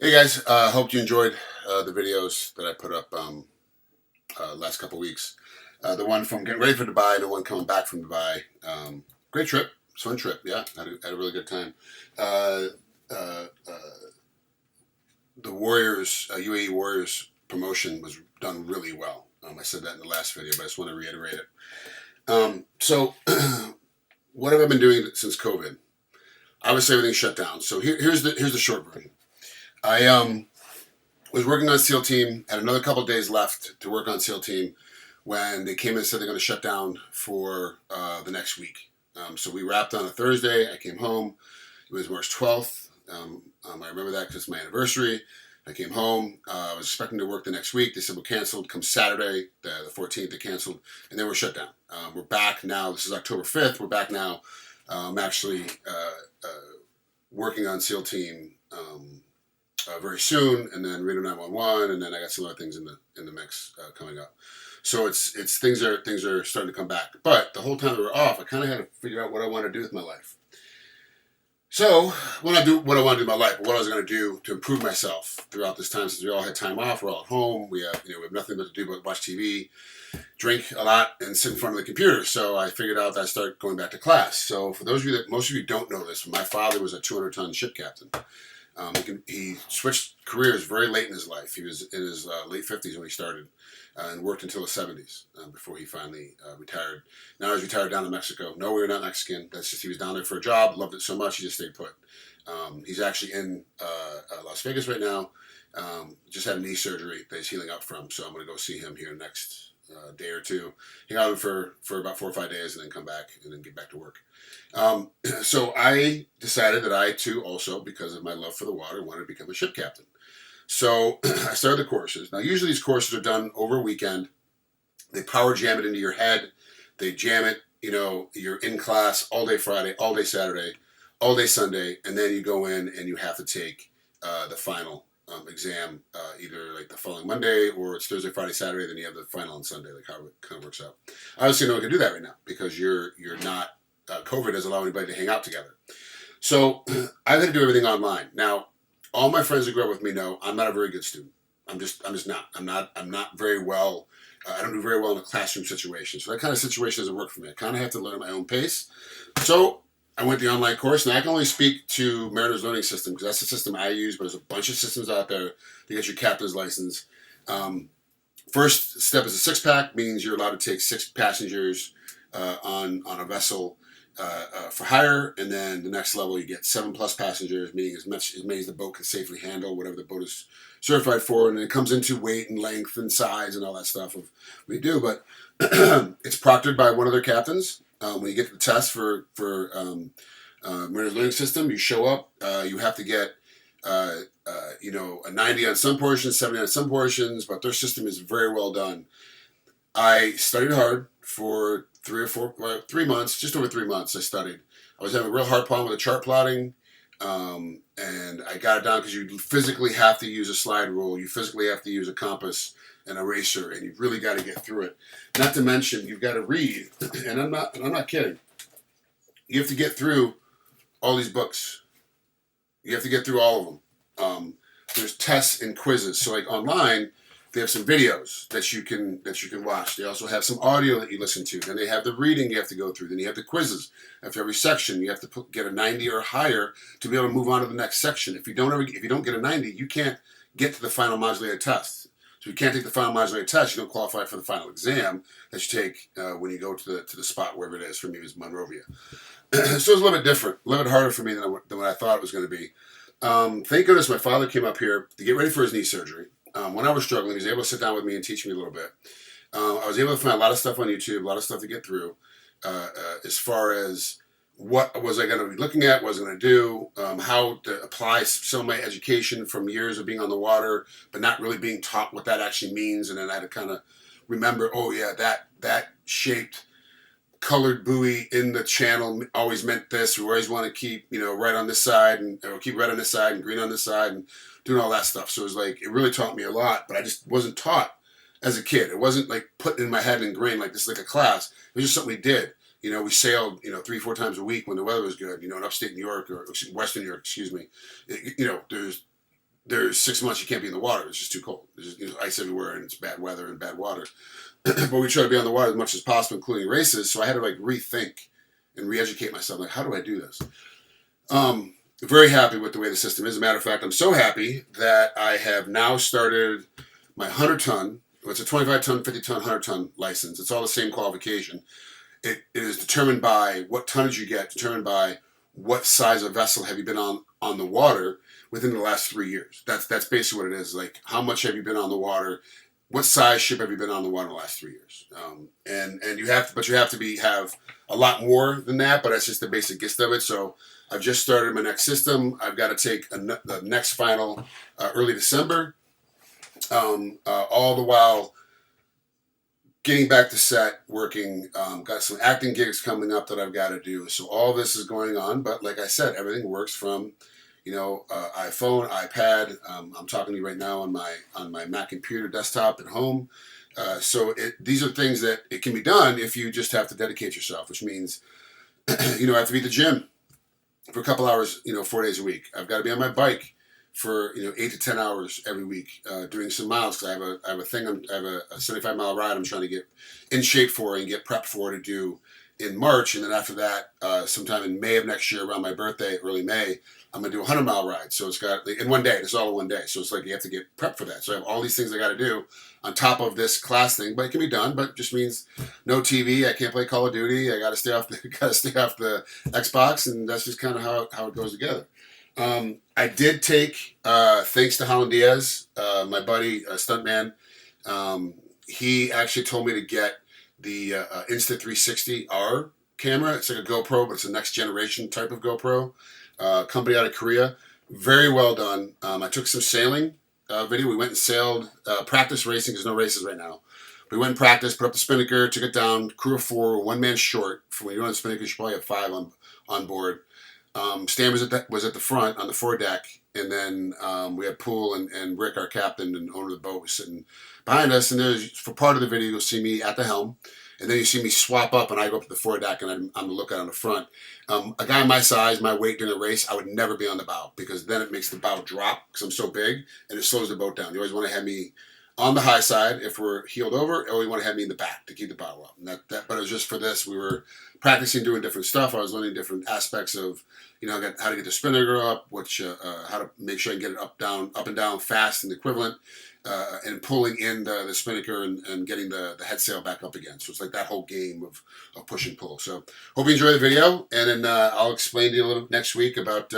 Hey guys, hope you enjoyed the videos that I put up last couple weeks. The one from getting ready for Dubai, the one coming back from Dubai. Great trip, fun trip. Yeah, had a really good time. Uh, uh, uh, the Warriors, UAE Warriors promotion was done really well. I said that in the last video, but I just want to reiterate it. So, what have I been doing since COVID? Obviously, everything's shut down. So here's the short version. I was working on SEAL Team, had another couple of days left to work on SEAL Team when they came in and said they're going to shut down for the next week. So we wrapped on a Thursday. I came home. It was March 12th. I remember that because it's my anniversary. I came home. I was expecting to work the next week. They said we're canceled. Come Saturday, the 14th, they canceled, and then we're shut down. We're back now. This is October 5th. We're back now. I'm actually working on SEAL Team very soon, and then Reno 911, and then I got some other things in the mix coming up. So it's things are starting to come back. But the whole time that we're off, I kind of had to figure out what I want to do with my life. So when I do what I want to do with my life, what I was going to do to improve myself throughout this time, since we all had time off, we're all at home, we have nothing but to do but watch TV, drink a lot, and sit in front of the computer. So I figured out that I start going back to class. So for those of you that most of you don't know this, my father was a 200-ton ship captain. He switched careers very late in his life. He was in his late 50s when he started and worked until the 70s before he finally retired. Now he's retired down in Mexico. No, we're not Mexican. That's just he was down there for a job, loved it so much, he just stayed put. He's actually in Las Vegas right now. Just had a knee surgery that he's healing up from, so I'm going to go see him here next day or two. Hang out with him for about 4 or 5 days and then come back and then get back to work. So I decided that I too also, because of my love for the water, wanted to become a ship captain. So I started the courses. Now usually these courses are done over a weekend. They power jam it into your head. They jam it, you're in class all day Friday, all day Saturday, all day Sunday, and then you go in and you have to take the final exam either like the following Monday or it's Thursday, Friday, Saturday. Then you have the final on Sunday. Like how it kind of works out. Obviously, no one can do that right now because you're not. COVID doesn't allow anybody to hang out together. So I've had to do everything online. Now, all my friends who grew up with me know I'm not a very good student. I'm just not. I'm not very well. I don't do very well in a classroom situation. So that kind of situation doesn't work for me. I kind of have to learn at my own pace. So I went the online course, and I can only speak to Mariner's Learning System because that's the system I use. But there's a bunch of systems out there to get your captain's license. First step is a 6-pack, means you're allowed to take 6 passengers on a vessel for hire, and then the next level you get 7+ passengers, meaning as many as the boat can safely handle, whatever the boat is certified for, and it comes into weight and length and size and all that stuff of we do. But it's proctored by one of their captains. When you get to the test for Mariner's Learning System, you show up. You have to get a 90 on some portions, 70 on some portions, but their system is very well done. I studied hard for 3 months, just over 3 months. I studied. I was having a real hard problem with the chart plotting, and I got it down because you physically have to use a slide rule. You physically have to use a compass and eraser, and you've really got to get through it. Not to mention, you've got to read, and I'm not kidding. You have to get through all these books. You have to get through all of them. There's tests and quizzes. So like online, they have some videos that you can watch. They also have some audio that you listen to. Then they have the reading you have to go through. Then you have the quizzes. After every section, you have to get a 90 or higher to be able to move on to the next section. If you don't get a 90, you can't get to the final modulated test. So you can't take the final modulated test. You don't qualify for the final exam that you take when you go to the spot wherever it is. For me, it was Monrovia. So it was a little bit different, a little bit harder for me than what I thought it was going to be. Thank goodness my father came up here to get ready for his knee surgery. When I was struggling, he was able to sit down with me and teach me a little bit. I was able to find a lot of stuff on YouTube, a lot of stuff to get through as far as what was I going to be looking at, what was I going to do, how to apply some of my education from years of being on the water, but not really being taught what that actually means. And then I had to kind of remember, oh yeah, that shaped colored buoy in the channel always meant this. We always want to keep, right on this side or keep red on this side and green on this side and doing all that stuff. So it was like, it really taught me a lot, but I just wasn't taught as a kid. It wasn't like put in my head and ingrained like this is like a class. It was just something we did. We sailed, 3-4 times a week when the weather was good, in upstate New York or Western New York, excuse me. There's there's 6 months you can't be in the water. It's just too cold. There's just, ice everywhere, and it's bad weather and bad water. But we try to be on the water as much as possible, including races. So I had to like rethink and re-educate myself. Like, how do I do this? Very happy with the way the system is. As a matter of fact, I'm so happy that I have now started my 100-ton. It's a 25-ton, 50-ton, 100-ton license. It's all the same qualification. It is determined by what tonnage you get, determined by what size of vessel have you been on the water within the last 3 years. That's basically what it is. Like, how much have you been on the water? What size ship have you been on the water in the last 3 years? And you have to have a lot more than that. But that's just the basic gist of it. So I've just started my next system. I've got to take the next final early December. All the while getting back to set, working, got some acting gigs coming up that I've got to do. So all this is going on, but like I said, everything works from, iPhone, iPad. I'm talking to you right now on my Mac computer desktop at home. So these are things that it can be done if you just have to dedicate yourself, which means, I have to be at the gym for a couple hours, 4 days a week. I've got to be on my bike for 8 to 10 hours every week, doing some miles. Cause I have a 75-mile ride I'm trying to get in shape for and get prepped for to do in March. And then after that, sometime in May of next year, around my birthday, early May, I'm gonna do a 100-mile ride. So it's got in one day. It's all in one day. So it's like you have to get prepped for that. So I have all these things I got to do on top of this class thing, but it can be done. But it just means no TV. I can't play Call of Duty. I got to stay off the Xbox, and that's just kind of how it goes together. I did take, thanks to Holland Diaz, my buddy, stuntman. He actually told me to get the Insta360R camera. It's like a GoPro, but it's a next generation type of GoPro. Company out of Korea. Very well done. I took some sailing video. We went and sailed, practice racing. There's no races right now. We went and practiced, put up the spinnaker, took it down, crew of 4, one man short. For when you're on the spinnaker, you should probably have 5 on board. Stan was at the front on the foredeck, and then we had Poole and Rick, our captain and owner of the boat, was sitting behind us. And for part of the video, you'll see me at the helm, and then you see me swap up, and I go up to the foredeck, and I'm the lookout on the front. A guy my size, my weight during a race, I would never be on the bow, because then it makes the bow drop because I'm so big, and it slows the boat down. You always want to have me on the high side if we're heeled over, or you want to have me in the back to keep the bow up. And but it was just for this. We were practicing doing different stuff. I was learning different aspects of, how to get the spinnaker up, how to make sure I can get it up and down fast and equivalent, and pulling in the spinnaker and getting the head sail back up again. So it's like that whole game of push and pull. So hope you enjoy the video, and then I'll explain to you a little next week about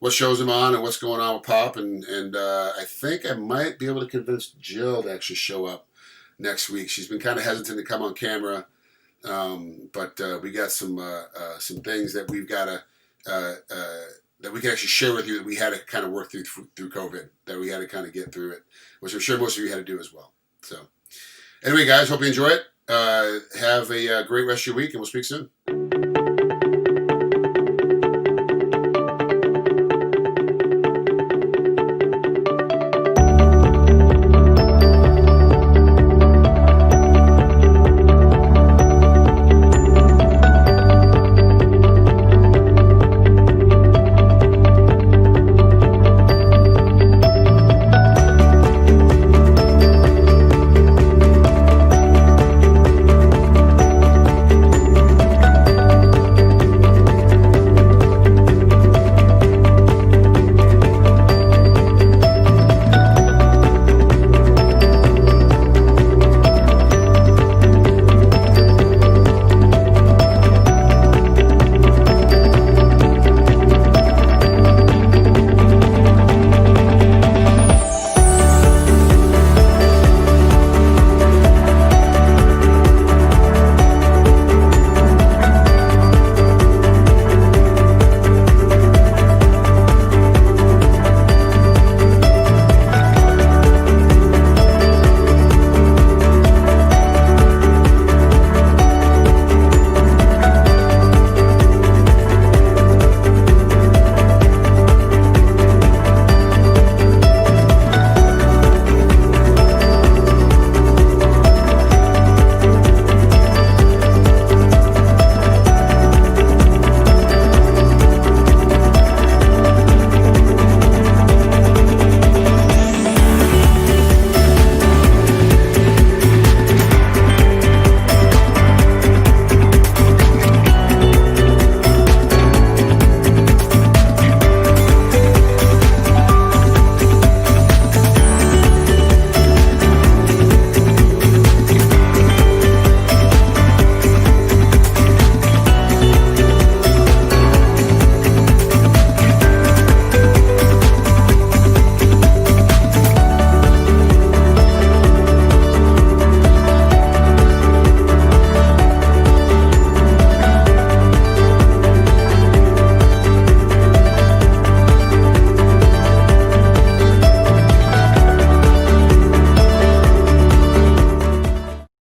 what shows I'm on and what's going on with Pop, and I think I might be able to convince Jill to actually show up next week. She's been kind of hesitant to come on camera, but we got some things that we've got to that we can actually share with you that we had to kind of work through COVID, that we had to kind of get through it, which I'm sure most of you had to do as well. So anyway, guys, hope you enjoy it. Have a great rest of your week, and we'll speak soon.